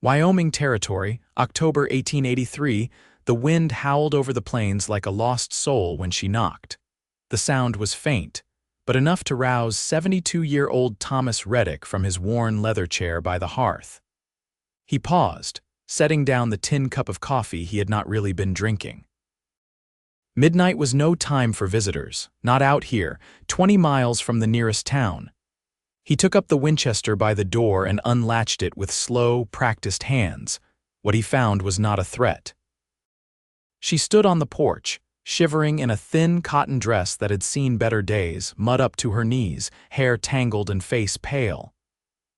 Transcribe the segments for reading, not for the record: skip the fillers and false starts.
Wyoming Territory, October 1883, the wind howled over the plains like a lost soul when she knocked. The sound was faint, but enough to rouse 72-year-old Thomas Reddick from his worn leather chair by the hearth. He paused, setting down the tin cup of coffee he had not really been drinking. Midnight was no time for visitors, not out here, 20 miles from the nearest town. He took up the Winchester by the door and unlatched it with slow, practiced hands. What he found was not a threat. She stood on the porch, shivering in a thin cotton dress that had seen better days, mud up to her knees, hair tangled and face pale.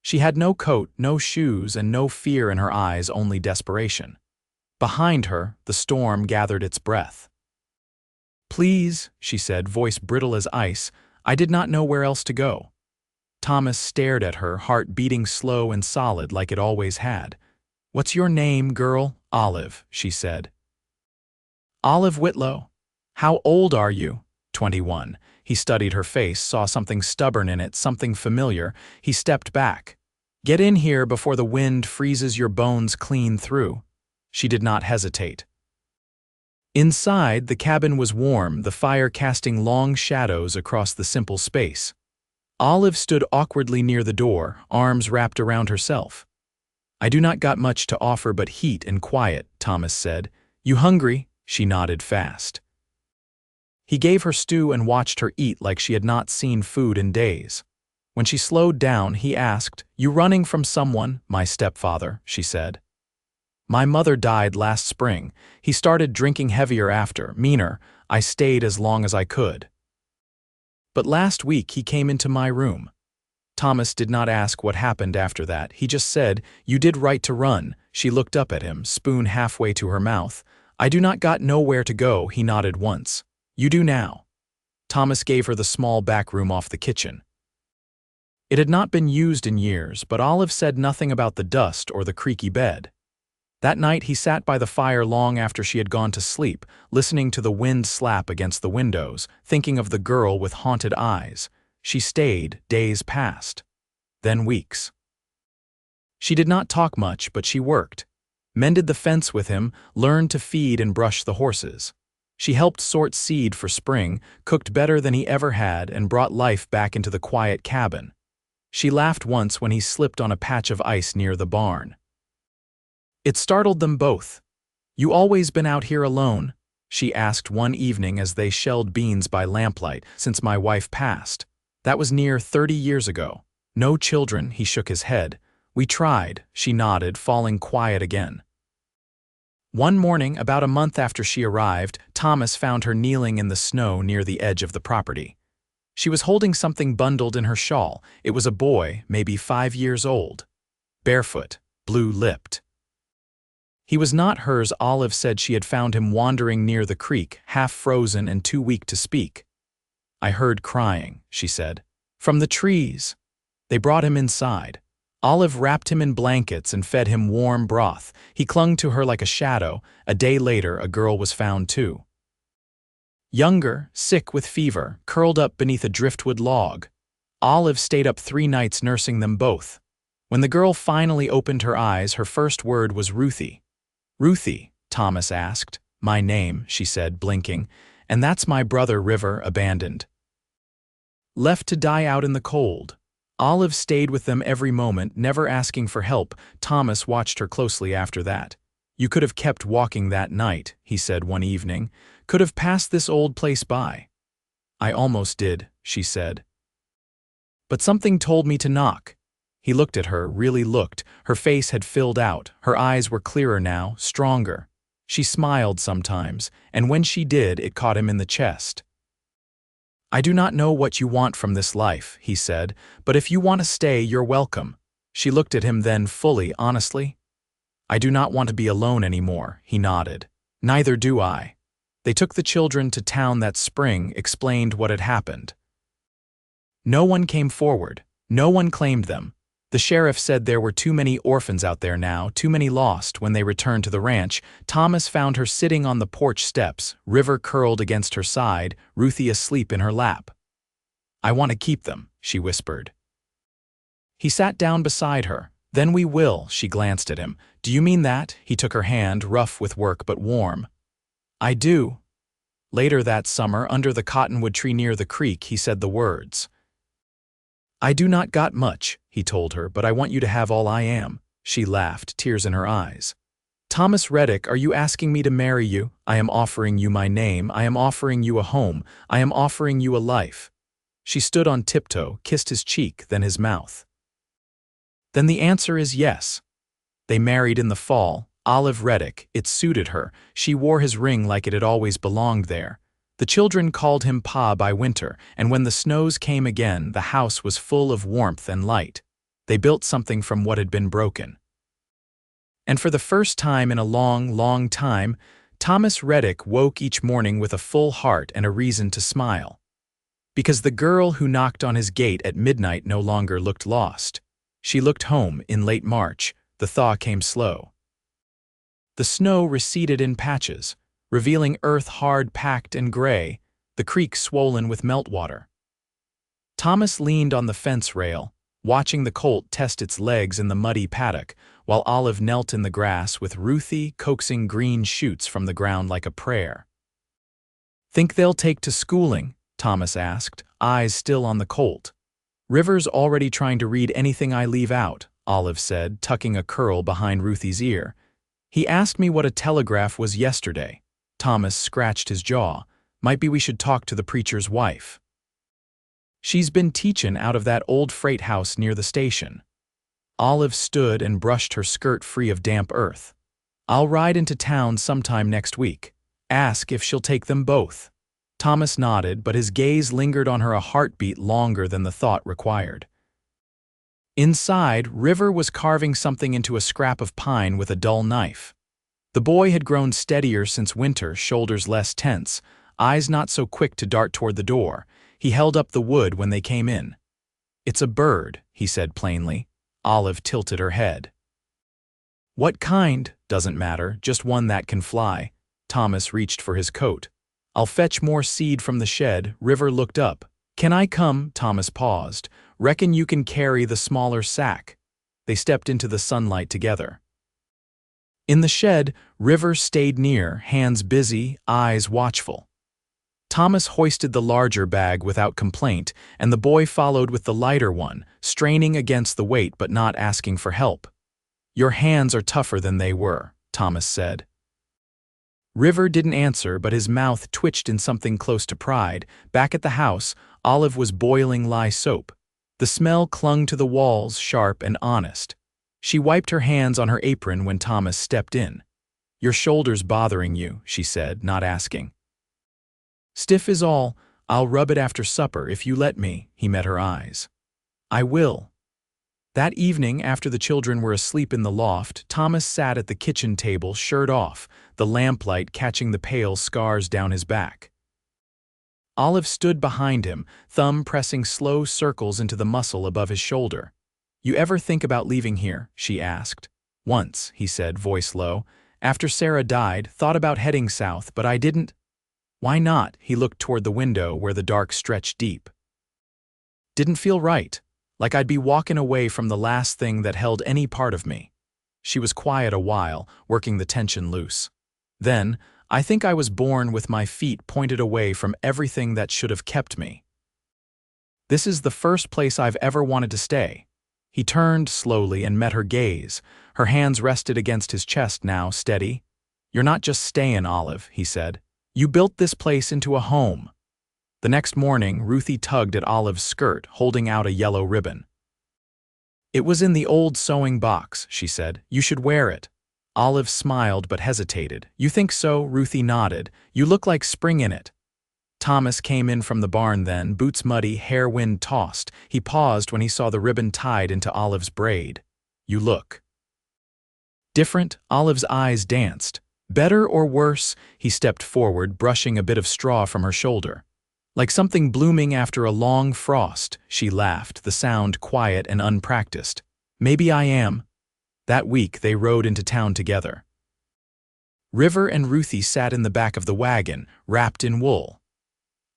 She had no coat, no shoes, and no fear in her eyes, only desperation. Behind her, the storm gathered its breath. "Please," she said, voice brittle as ice, "I did not know where else to go." Thomas stared at her, heart beating slow and solid like it always had. "What's your name, girl?" "Olive," she said. "Olive Whitlow. How old are you?" 21. He studied her face, saw something stubborn in it, something familiar. He stepped back. "Get in here before the wind freezes your bones clean through." She did not hesitate. Inside, the cabin was warm, the fire casting long shadows across the simple space. Olive stood awkwardly near the door, arms wrapped around herself. "I do not got much to offer but heat and quiet," Thomas said. "You hungry?" She nodded fast. He gave her stew and watched her eat like she had not seen food in days. When she slowed down, he asked, "You running from someone?" "My stepfather," she said. "My mother died last spring. He started drinking heavier after, meaner. I stayed as long as I could. But last week he came into my room." Thomas did not ask what happened after that. He just said, "You did right to run." She looked up at him, spoon halfway to her mouth. "I do not got nowhere to go," he nodded once. "You do now." Thomas gave her the small back room off the kitchen. It had not been used in years, but Olive said nothing about the dust or the creaky bed. That night he sat by the fire long after she had gone to sleep, listening to the wind slap against the windows, thinking of the girl with haunted eyes. She stayed, days passed. Then weeks. She did not talk much, but she worked. Mended the fence with him, learned to feed and brush the horses. She helped sort seed for spring, cooked better than he ever had, and brought life back into the quiet cabin. She laughed once when he slipped on a patch of ice near the barn. It startled them both. "You always been out here alone?" she asked one evening as they shelled beans by lamplight, "Since my wife passed." "That was near 30 years ago." "No children," he shook his head. "We tried," she nodded, falling quiet again. One morning, about a month after she arrived, Thomas found her kneeling in the snow near the edge of the property. She was holding something bundled in her shawl. It was a boy, maybe 5 years old. Barefoot, blue-lipped. He was not hers. Olive said she had found him wandering near the creek, half frozen and too weak to speak. "I heard crying," she said. "From the trees." They brought him inside. Olive wrapped him in blankets and fed him warm broth. He clung to her like a shadow. A day later, a girl was found too. Younger, sick with fever, curled up beneath a driftwood log. Olive stayed up 3 nights nursing them both. When the girl finally opened her eyes, her first word was Ruthie. "Ruthie?" Thomas asked. "My name," she said, blinking. "And that's my brother, River, abandoned. Left to die out in the cold." Olive stayed with them every moment, never asking for help. Thomas watched her closely after that. "You could have kept walking that night," he said one evening. "Could have passed this old place by." "I almost did," she said. "But something told me to knock." He looked at her, really looked. Her face had filled out. Her eyes were clearer now, stronger. She smiled sometimes, and when she did, it caught him in the chest. "I do not know what you want from this life," he said, "but if you want to stay, you're welcome." She looked at him then fully, honestly. "I do not want to be alone anymore," he nodded. "Neither do I." They took the children to town that spring, explained what had happened. No one came forward. No one claimed them. The sheriff said there were too many orphans out there now, too many lost. When they returned to the ranch, Thomas found her sitting on the porch steps, River curled against her side, Ruthie asleep in her lap. "I want to keep them," she whispered. He sat down beside her, Then we will, she glanced at him. Do you mean that? He took her hand, rough with work but warm. I do. Later that summer, under the cottonwood tree near the creek, he said the words. I do not got much, he told her, but I want you to have all I am. She laughed, tears in her eyes. Thomas Reddick, are you asking me to marry you? I am offering you my name. I am offering you a home. I am offering you a life. She stood on tiptoe, kissed his cheek, then his mouth. Then the answer is yes. They married in the fall. Olive Reddick, it suited her. She wore his ring like it had always belonged there. The children called him Pa by winter, and when the snows came again, the house was full of warmth and light. They built something from what had been broken. And for the first time in a long, long time, Thomas Reddick woke each morning with a full heart and a reason to smile. Because the girl who knocked on his gate at midnight no longer looked lost. She looked home in late March. The thaw came slow. The snow receded in patches, revealing earth hard-packed and gray, the creek swollen with meltwater. Thomas leaned on the fence rail, watching the colt test its legs in the muddy paddock, while Olive knelt in the grass with Ruthie coaxing green shoots from the ground like a prayer. Think they'll take to schooling? Thomas asked, eyes still on the colt. River's already trying to read anything I leave out, Olive said, tucking a curl behind Ruthie's ear. He asked me what a telegraph was yesterday. Thomas scratched his jaw. Might be we should talk to the preacher's wife. She's been teachin' out of that old freight house near the station. Olive stood and brushed her skirt free of damp earth. I'll ride into town sometime next week. Ask if she'll take them both. Thomas nodded, but his gaze lingered on her a heartbeat longer than the thought required. Inside, River was carving something into a scrap of pine with a dull knife. The boy had grown steadier since winter, shoulders less tense, eyes not so quick to dart toward the door. He held up the wood when they came in. It's a bird, he said plainly. Olive tilted her head. What kind? Doesn't matter, just one that can fly. Thomas reached for his coat. I'll fetch more seed from the shed. River looked up. Can I come? Thomas paused. Reckon you can carry the smaller sack. They stepped into the sunlight together. In the shed, River stayed near, hands busy, eyes watchful. Thomas hoisted the larger bag without complaint, and the boy followed with the lighter one, straining against the weight but not asking for help. Your hands are tougher than they were, Thomas said. River didn't answer, but his mouth twitched in something close to pride. Back at the house, Olive was boiling lye soap. The smell clung to the walls, sharp and honest. She wiped her hands on her apron when Thomas stepped in. Your shoulder's bothering you, she said, not asking. Stiff is all. I'll rub it after supper if you let me, he met her eyes. I will. That evening, after the children were asleep in the loft, Thomas sat at the kitchen table, shirt off, the lamplight catching the pale scars down his back. Olive stood behind him, thumb pressing slow circles into the muscle above his shoulder. You ever think about leaving here? She asked. Once, he said, voice low. After Sarah died, thought about heading south, but I didn't. Why not? He looked toward the window where the dark stretched deep. Didn't feel right, like I'd be walking away from the last thing that held any part of me. She was quiet a while, working the tension loose. Then, I think I was born with my feet pointed away from everything that should have kept me. This is the first place I've ever wanted to stay. He turned slowly and met her gaze. Her hands rested against his chest now, steady. You're not just staying, Olive, he said. You built this place into a home. The next morning, Ruthie tugged at Olive's skirt, holding out a yellow ribbon. It was in the old sewing box, she said. You should wear it. Olive smiled but hesitated. You think so? Ruthie nodded. You look like spring in it. Thomas came in from the barn then, boots muddy, hair wind tossed. He paused when he saw the ribbon tied into Olive's braid. You look different. Olive's eyes danced. Better or worse? He stepped forward, brushing a bit of straw from her shoulder. Like something blooming after a long frost, she laughed, the sound quiet and unpracticed. Maybe I am. That week, they rode into town together. River and Ruthie sat in the back of the wagon, wrapped in wool.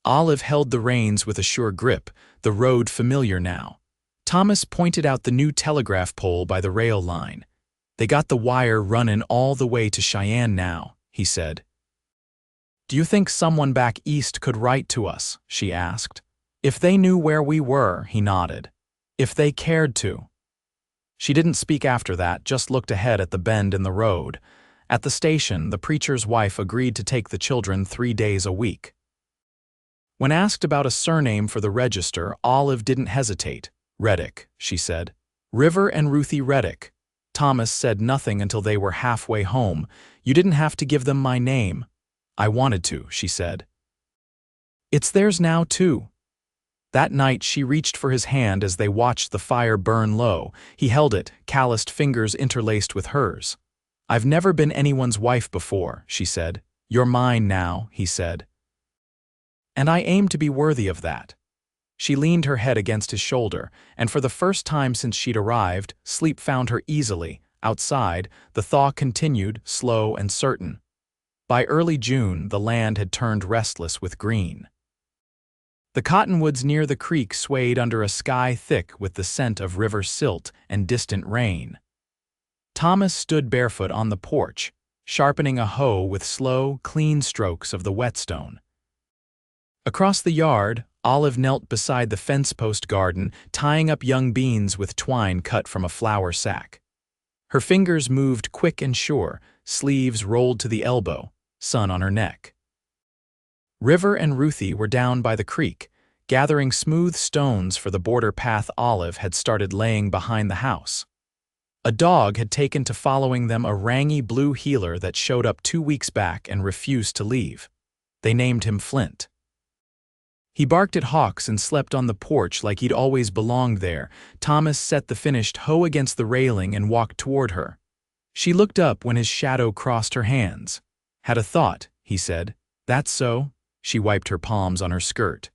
Olive held the reins with a sure grip, the road familiar now. Thomas pointed out the new telegraph pole by the rail line. They got the wire running all the way to Cheyenne now, he said. Do you think someone back east could write to us? She asked. If they knew where we were, he nodded. If they cared to. She didn't speak after that, just looked ahead at the bend in the road. At the station, the preacher's wife agreed to take the children 3 days a week. When asked about a surname for the register, Olive didn't hesitate. Reddick, she said. River and Ruthie Reddick. Thomas said nothing until they were halfway home. You didn't have to give them my name. I wanted to, she said. It's theirs now, too. That night she reached for his hand as they watched the fire burn low. He held it, calloused fingers interlaced with hers. I've never been anyone's wife before, she said. You're mine now, he said. And I aim to be worthy of that. She leaned her head against his shoulder, and for the first time since she'd arrived, sleep found her easily. Outside, the thaw continued, slow and certain. By early June, the land had turned restless with green. The cottonwoods near the creek swayed under a sky thick with the scent of river silt and distant rain. Thomas stood barefoot on the porch, sharpening a hoe with slow, clean strokes of the whetstone. Across the yard, Olive knelt beside the fence-post garden, tying up young beans with twine cut from a flour sack. Her fingers moved quick and sure, sleeves rolled to the elbow, sun on her neck. River and Ruthie were down by the creek, gathering smooth stones for the border path Olive had started laying behind the house. A dog had taken to following them a rangy blue heeler that showed up 2 weeks back and refused to leave. They named him Flint. He barked at hawks and slept on the porch like he'd always belonged there. Thomas set the finished hoe against the railing and walked toward her. She looked up when his shadow crossed her hands. Had a thought, he said. That's so? She wiped her palms on her skirt.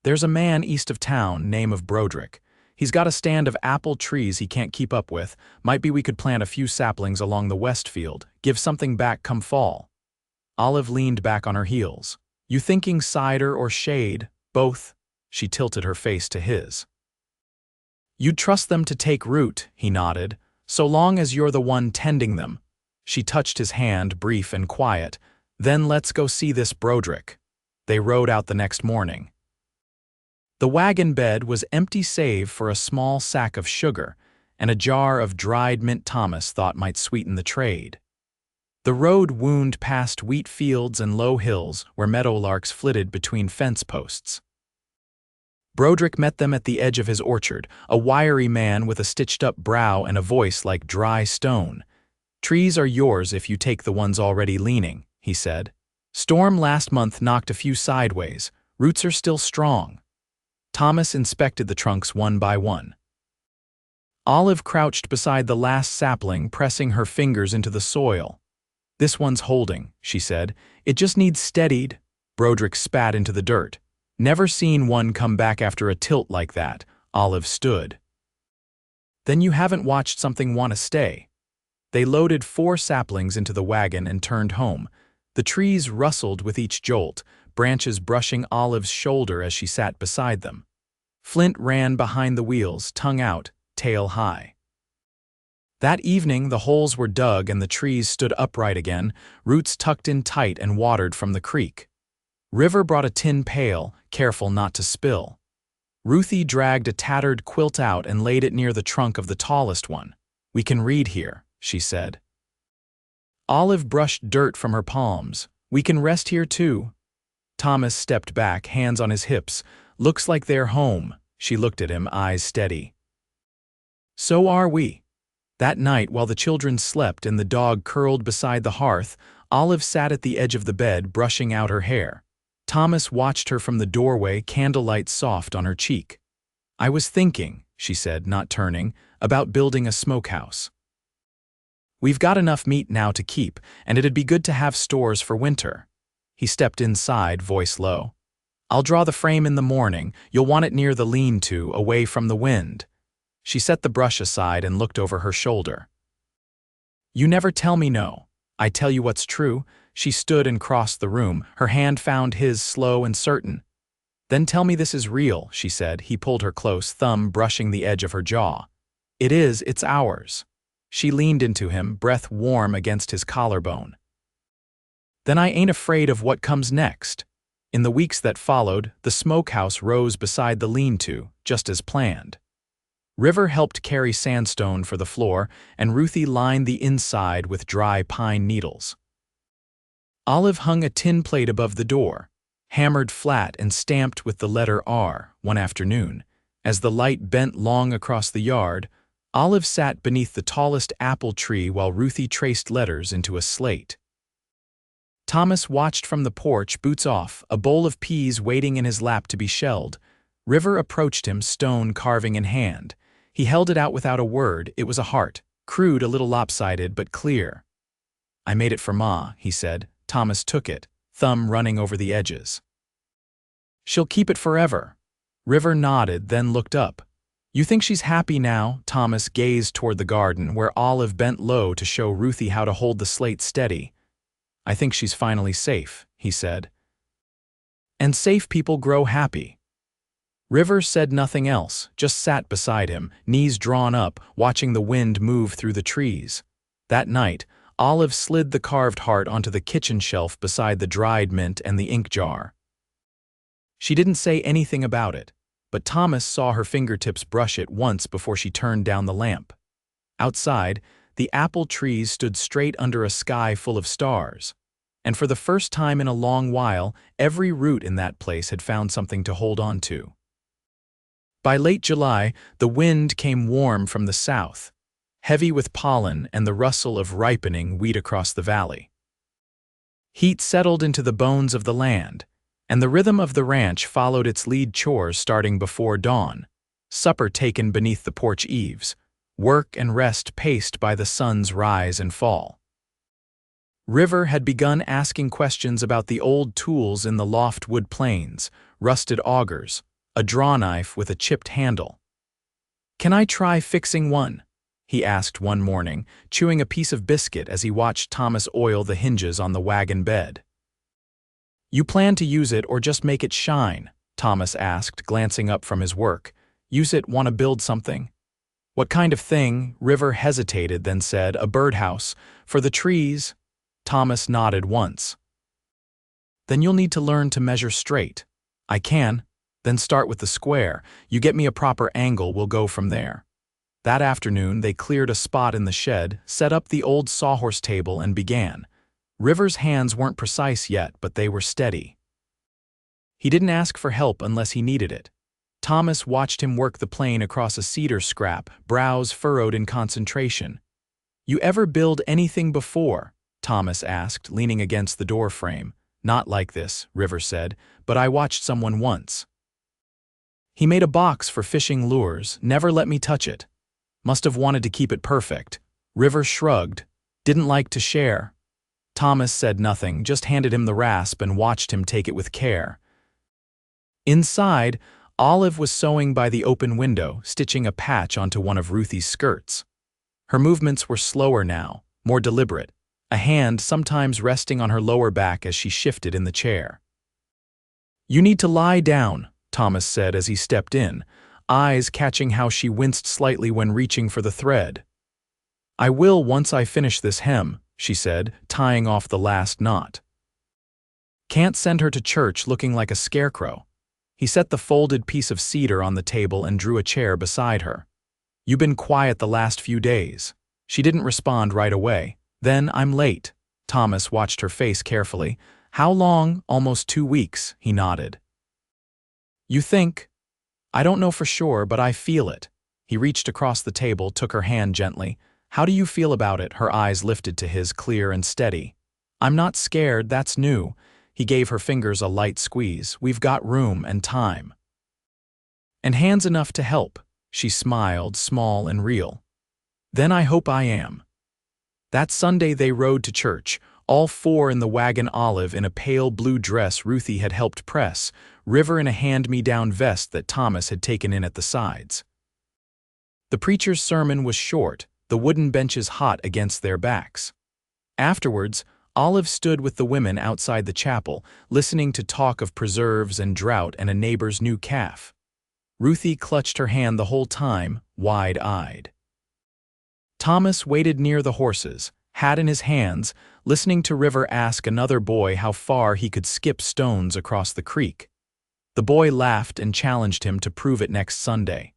There's a man east of town, name of Broderick. He's got a stand of apple trees he can't keep up with. Might be we could plant a few saplings along the west field, give something back come fall. Olive leaned back on her heels. You thinking cider or shade? Both? She tilted her face to his. You'd trust them to take root, he nodded, so long as you're the one tending them. She touched his hand, brief and quiet. Then let's go see this Broderick. They rode out the next morning. The wagon bed was empty save for a small sack of sugar and a jar of dried mint Thomas thought might sweeten the trade. The road wound past wheat fields and low hills where meadowlarks flitted between fence posts. Broderick met them at the edge of his orchard, a wiry man with a stitched-up brow and a voice like dry stone. Trees are yours if you take the ones already leaning, he said. Storm last month knocked a few sideways. Roots are still strong. Thomas inspected the trunks one by one. Olive crouched beside the last sapling, pressing her fingers into the soil. This one's holding, she said. It just needs steadied. Broderick spat into the dirt. Never seen one come back after a tilt like that. Olive stood. Then you haven't watched something want to stay. They loaded 4 saplings into the wagon and turned home. The trees rustled with each jolt, branches brushing Olive's shoulder as she sat beside them. Flint ran behind the wheels, tongue out, tail high. That evening the holes were dug and the trees stood upright again, roots tucked in tight and watered from the creek. River brought a tin pail, careful not to spill. Ruthie dragged a tattered quilt out and laid it near the trunk of the tallest one. We can read here, she said. Olive brushed dirt from her palms. We can rest here too. Thomas stepped back, hands on his hips. Looks like they're home. She looked at him, eyes steady. So are we. That night, while the children slept and the dog curled beside the hearth, Olive sat at the edge of the bed, brushing out her hair. Thomas watched her from the doorway, candlelight soft on her cheek. I was thinking, she said, not turning, about building a smokehouse. We've got enough meat now to keep, and it'd be good to have stores for winter. He stepped inside, voice low. I'll draw the frame in the morning. You'll want it near the lean-to, away from the wind. She set the brush aside and looked over her shoulder. You never tell me no. I tell you what's true. She stood and crossed the room. Her hand found his, slow and certain. Then tell me this is real, she said. He pulled her close, thumb brushing the edge of her jaw. It is, it's ours. She leaned into him, breath warm against his collarbone. Then I ain't afraid of what comes next. In the weeks that followed, the smokehouse rose beside the lean-to, just as planned. River helped carry sandstone for the floor, and Ruthie lined the inside with dry pine needles. Olive hung a tin plate above the door, hammered flat and stamped with the letter R. One afternoon, as the light bent long across the yard, Olive sat beneath the tallest apple tree while Ruthie traced letters into a slate. Thomas watched from the porch, boots off, a bowl of peas waiting in his lap to be shelled. River approached him, stone carving in hand. He held it out without a word. It was a heart, crude, a little lopsided, but clear. I made it for Ma, he said. Thomas took it, thumb running over the edges. She'll keep it forever. River nodded, then looked up. You think she's happy now? Thomas gazed toward the garden, where Olive bent low to show Ruthie how to hold the slate steady. I think she's finally safe, he said. And safe people grow happy. River said nothing else, just sat beside him, knees drawn up, watching the wind move through the trees. That night, Olive slid the carved heart onto the kitchen shelf beside the dried mint and the ink jar. She didn't say anything about it, but Thomas saw her fingertips brush it once before she turned down the lamp. Outside, the apple trees stood straight under a sky full of stars, and for the first time in a long while, every root in that place had found something to hold on to. By late July, the wind came warm from the south, heavy with pollen and the rustle of ripening wheat across the valley. Heat settled into the bones of the land, and the rhythm of the ranch followed its lead chores starting before dawn, supper taken beneath the porch eaves, work and rest paced by the sun's rise and fall. River had begun asking questions about the old tools in the loft wood planes, rusted augers, a draw knife with a chipped handle. Can I try fixing one? He asked one morning, chewing a piece of biscuit as he watched Thomas oil the hinges on the wagon bed. You plan to use it or just make it shine? Thomas asked, glancing up from his work. Use it, want to build something? What kind of thing? River hesitated, then said, a birdhouse. For the trees? Thomas nodded once. Then you'll need to learn to measure straight. I can. Then start with the square. You get me a proper angle, we'll go from there. That afternoon, they cleared a spot in the shed, set up the old sawhorse table, and began. River's hands weren't precise yet, but they were steady. He didn't ask for help unless he needed it. Thomas watched him work the plane across a cedar scrap, brows furrowed in concentration. You ever build anything before? Thomas asked, leaning against the door frame. Not like this, River said, but I watched someone once. He made a box for fishing lures, never let me touch it. Must have wanted to keep it perfect. River shrugged, didn't like to share. Thomas said nothing, just handed him the rasp and watched him take it with care. Inside, Olive was sewing by the open window, stitching a patch onto one of Ruthie's skirts. Her movements were slower now, more deliberate, a hand sometimes resting on her lower back as she shifted in the chair. You need to lie down, Thomas said as he stepped in, eyes catching how she winced slightly when reaching for the thread. I will once I finish this hem, she said, tying off the last knot. Can't send her to church looking like a scarecrow. He set the folded piece of cedar on the table and drew a chair beside her. You've been quiet the last few days. She didn't respond right away. Then I'm late. Thomas watched her face carefully. How long? Almost 2 weeks, he nodded. You think? I don't know for sure, but I feel it. He reached across the table, took her hand gently. How do you feel about it? Her eyes lifted to his, clear and steady. I'm not scared, that's new. He gave her fingers a light squeeze. We've got room and time. And hands enough to help. She smiled, small and real. Then I hope I am. That Sunday they rode to church, all 4 in the wagon, Olive in a pale blue dress Ruthie had helped press, River in a hand-me-down vest that Thomas had taken in at the sides. The preacher's sermon was short, the wooden benches hot against their backs. Afterwards, Olive stood with the women outside the chapel, listening to talk of preserves and drought and a neighbor's new calf. Ruthie clutched her hand the whole time, wide-eyed. Thomas waited near the horses, hat in his hands, listening to River ask another boy how far he could skip stones across the creek. The boy laughed and challenged him to prove it next Sunday.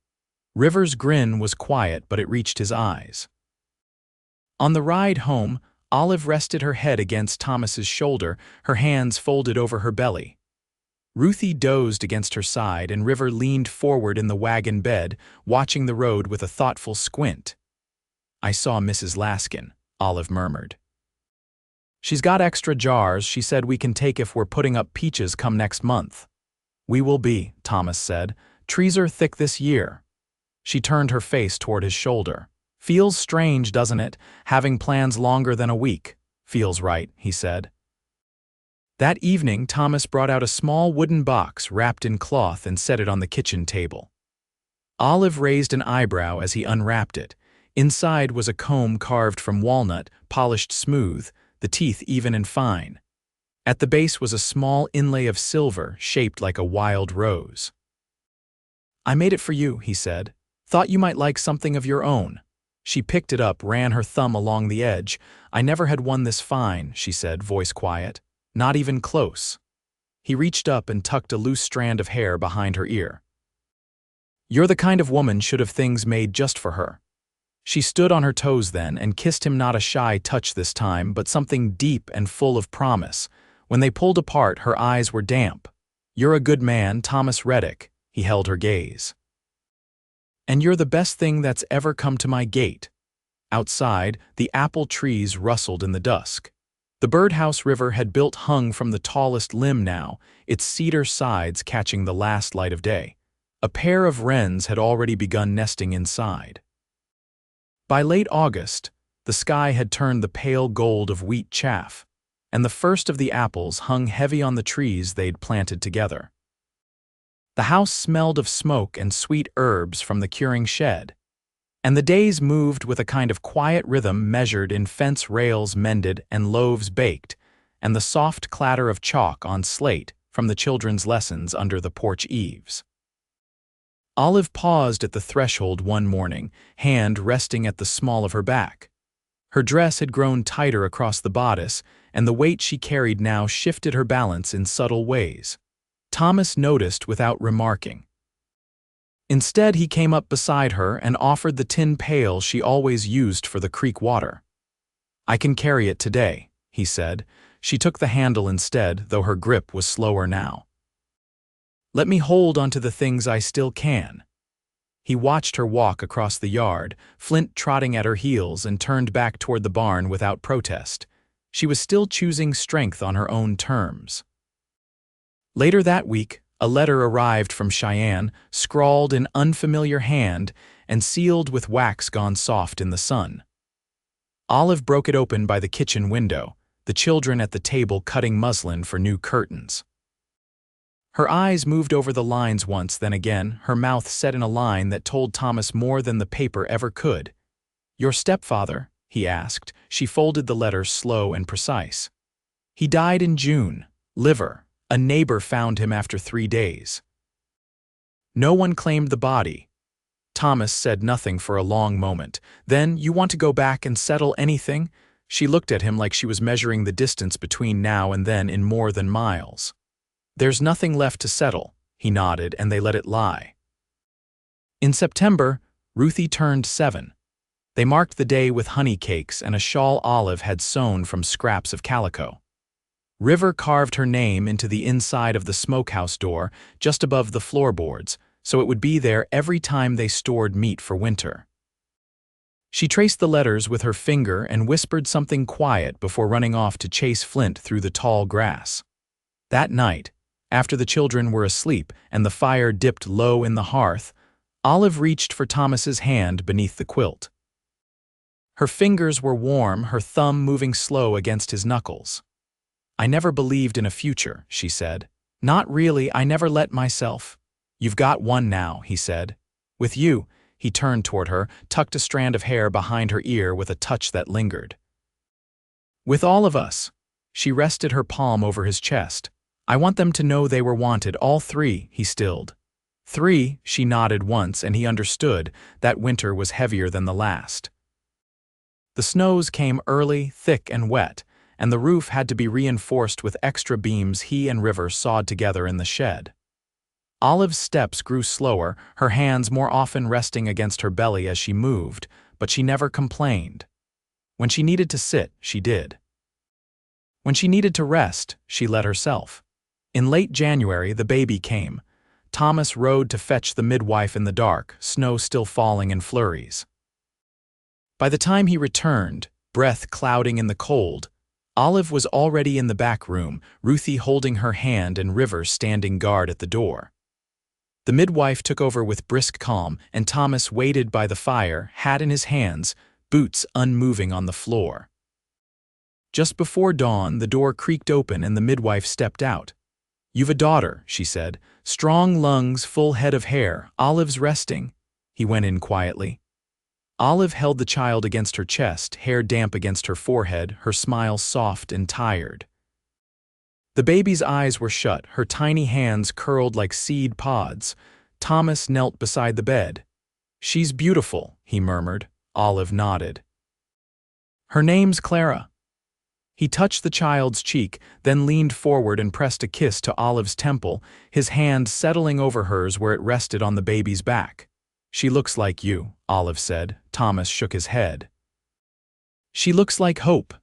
River's grin was quiet, but it reached his eyes. On the ride home, Olive rested her head against Thomas's shoulder, her hands folded over her belly. Ruthie dozed against her side, and River leaned forward in the wagon bed, watching the road with a thoughtful squint. "I saw Mrs. Laskin," Olive murmured. "She's got extra jars. She said we can take if we're putting up peaches come next month." "We will be," Thomas said. "Trees are thick this year." She turned her face toward his shoulder. "Feels strange, doesn't it, having plans longer than a week?" "Feels right," he said. That evening, Thomas brought out a small wooden box wrapped in cloth and set it on the kitchen table. Olive raised an eyebrow as he unwrapped it. Inside was a comb carved from walnut, polished smooth, the teeth even and fine. At the base was a small inlay of silver, shaped like a wild rose. "I made it for you," he said. "Thought you might like something of your own." She picked it up, ran her thumb along the edge. "I never had one this fine," she said, voice quiet. "Not even close." He reached up and tucked a loose strand of hair behind her ear. "You're the kind of woman should have things made just for her." She stood on her toes then and kissed him, not a shy touch this time, but something deep and full of promise. When they pulled apart, her eyes were damp. "You're a good man, Thomas Reddick," he held her gaze. "And you're the best thing that's ever come to my gate." Outside, the apple trees rustled in the dusk. The birdhouse River had built hung from the tallest limb now, its cedar sides catching the last light of day. A pair of wrens had already begun nesting inside. By late August, the sky had turned the pale gold of wheat chaff, and the first of the apples hung heavy on the trees they'd planted together. The house smelled of smoke and sweet herbs from the curing shed, and the days moved with a kind of quiet rhythm measured in fence rails mended and loaves baked, and the soft clatter of chalk on slate from the children's lessons under the porch eaves. Olive paused at the threshold one morning, hand resting at the small of her back. Her dress had grown tighter across the bodice, and the weight she carried now shifted her balance in subtle ways. Thomas noticed without remarking. Instead, he came up beside her and offered the tin pail she always used for the creek water. "I can carry it today," he said. She took the handle instead, though her grip was slower now. "Let me hold onto the things I still can." He watched her walk across the yard, Flint trotting at her heels, and turned back toward the barn without protest. She was still choosing strength on her own terms. Later that week, a letter arrived from Cheyenne, scrawled in unfamiliar hand and sealed with wax gone soft in the sun. Olive broke it open by the kitchen window, the children at the table cutting muslin for new curtains. Her eyes moved over the lines once, then again, her mouth set in a line that told Thomas more than the paper ever could. "Your stepfather?" he asked. She folded the letter slow and precise. "He died in June. Liver. A neighbor found him after 3 days. No one claimed the body." Thomas said nothing for a long moment. "Then, you want to go back and settle anything?" She looked at him like she was measuring the distance between now and then in more than miles. "There's nothing left to settle," he nodded, and they let it lie. In September, Ruthie turned 7. They marked the day with honey cakes and a shawl Olive had sewn from scraps of calico. River carved her name into the inside of the smokehouse door, just above the floorboards, so it would be there every time they stored meat for winter. She traced the letters with her finger and whispered something quiet before running off to chase Flint through the tall grass. That night, after the children were asleep and the fire dipped low in the hearth, Olive reached for Thomas's hand beneath the quilt. Her fingers were warm, her thumb moving slow against his knuckles. "I never believed in a future," she said. "Not really, I never let myself." "You've got one now," he said. "With you." He turned toward her, tucked a strand of hair behind her ear with a touch that lingered. "With all of us." She rested her palm over his chest. "I want them to know they were wanted, all three," he stilled. "Three," she nodded once, and he understood that winter was heavier than the last. The snows came early, thick and wet, and the roof had to be reinforced with extra beams he and River sawed together in the shed. Olive's steps grew slower, her hands more often resting against her belly as she moved, but she never complained. When she needed to sit, she did. When she needed to rest, she let herself. In late January, the baby came. Thomas rode to fetch the midwife in the dark, snow still falling in flurries. By the time he returned, breath clouding in the cold, Olive was already in the back room, Ruthie holding her hand and River standing guard at the door. The midwife took over with brisk calm, and Thomas waited by the fire, hat in his hands, boots unmoving on the floor. Just before dawn, the door creaked open and the midwife stepped out. "You've a daughter," she said. "Strong lungs, full head of hair. Olive's resting." He went in quietly. Olive held the child against her chest, hair damp against her forehead, her smile soft and tired. The baby's eyes were shut, her tiny hands curled like seed pods. Thomas knelt beside the bed. "She's beautiful," he murmured. Olive nodded. "Her name's Clara." He touched the child's cheek, then leaned forward and pressed a kiss to Olive's temple, his hand settling over hers where it rested on the baby's back. "She looks like you," Olive said. Thomas shook his head. "She looks like hope."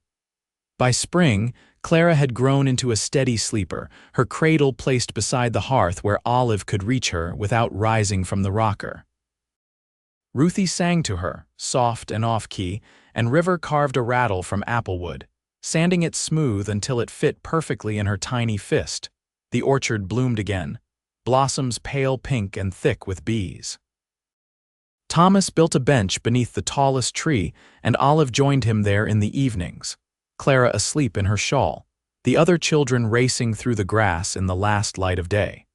By spring, Clara had grown into a steady sleeper, her cradle placed beside the hearth where Olive could reach her without rising from the rocker. Ruthie sang to her, soft and off-key, and River carved a rattle from applewood, sanding it smooth until it fit perfectly in her tiny fist. The orchard bloomed again, blossoms pale pink and thick with bees. Thomas built a bench beneath the tallest tree, and Olive joined him there in the evenings, Clara asleep in her shawl, the other children racing through the grass in the last light of day.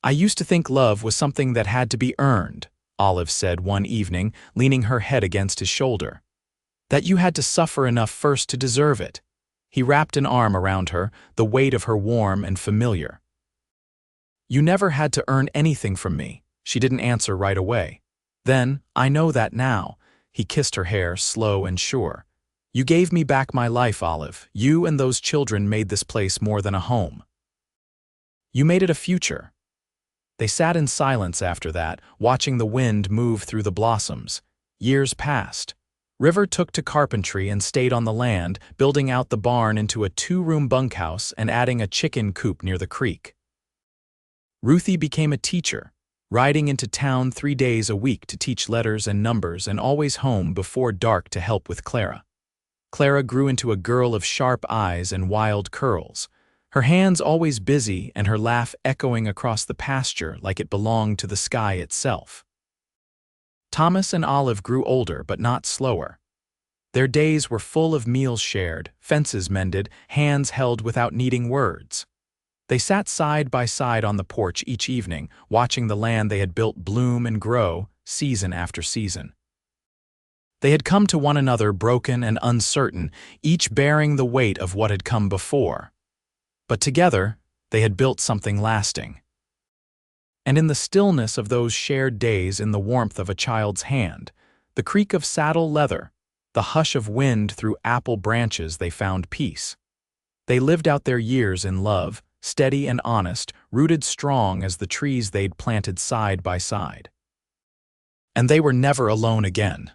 "I used to think love was something that had to be earned," Olive said one evening, leaning her head against his shoulder. "That you had to suffer enough first to deserve it." He wrapped an arm around her, the weight of her warm and familiar. "You never had to earn anything from me." She didn't answer right away. "Then, I know that now." He kissed her hair, slow and sure. "You gave me back my life, Olive. You and those children made this place more than a home. You made it a future." They sat in silence after that, watching the wind move through the blossoms. Years passed. River took to carpentry and stayed on the land, building out the barn into a 2-room bunkhouse and adding a chicken coop near the creek. Ruthie became a teacher, riding into town 3 days a week to teach letters and numbers and always home before dark to help with Clara. Clara grew into a girl of sharp eyes and wild curls, her hands always busy and her laugh echoing across the pasture like it belonged to the sky itself. Thomas and Olive grew older but not slower. Their days were full of meals shared, fences mended, hands held without needing words. They sat side by side on the porch each evening, watching the land they had built bloom and grow, season after season. They had come to one another broken and uncertain, each bearing the weight of what had come before. But together, they had built something lasting. And in the stillness of those shared days, in the warmth of a child's hand, the creak of saddle leather, the hush of wind through apple branches, they found peace. They lived out their years in love, steady and honest, rooted strong as the trees they'd planted side by side. And they were never alone again.